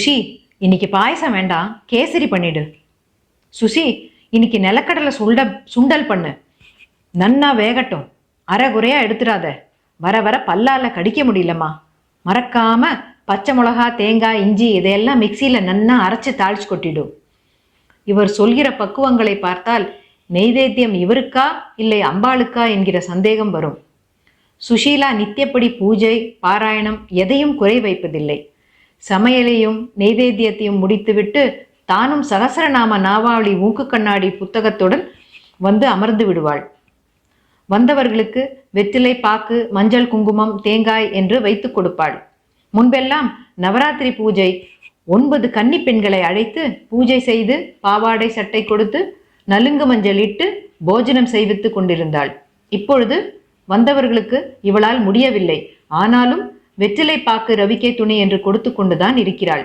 Sushi, இன்னைக்கு பாயசம் வேண்டாம், கேசரி பண்ணிடு. சுஷி, இன்னைக்கு நிலக்கடலை சுண்டல் பண்ணு, நன்னா வேகட்டும், அரை குறையா எடுத்துடாத, வர வர பல்லால கடிக்க முடியலம்மா. மறக்காம பச்சை மிளகா, தேங்காய், இஞ்சி இதையெல்லாம் மிக்சியில் நன்னா அரைச்சி தாளிச்சு கொட்டிடும். இவர் சொல்கிற பக்குவங்களை பார்த்தால் நெய்வேத்தியம் இவருக்கா இல்லை அம்பாளுக்கா என்கிற சந்தேகம் வரும். சுஷீலா நித்தியப்படி பூஜை, பாராயணம் எதையும் குறை வைப்பதில்லை. சமையலையும் நெய்வேத்தியத்தையும் முடித்துவிட்டு தானும் சகசரநாம நாவாவளி மூக்கு கண்ணாடி புத்தகத்துடன் வந்து அமர்ந்து விடுவாள். வந்தவர்களுக்கு வெற்றிலை, பாக்கு, மஞ்சள், குங்குமம், தேங்காய் என்று வைத்து கொடுப்பாள். முன்பெல்லாம் நவராத்திரி பூஜை 9 கன்னி பெண்களை அழைத்து பூஜை செய்து பாவாடை சட்டை கொடுத்து நலுங்கு மஞ்சள் இட்டு போஜனம் செய்வித்து கொண்டிருந்தாள். இப்பொழுது வந்தவர்களுக்கு இவளால் முடியவில்லை. ஆனாலும் வெற்றிலை, பாக்கு, ரவிக்கை துணி என்று கொடுத்து கொண்டுதான் இருக்கிறாள்.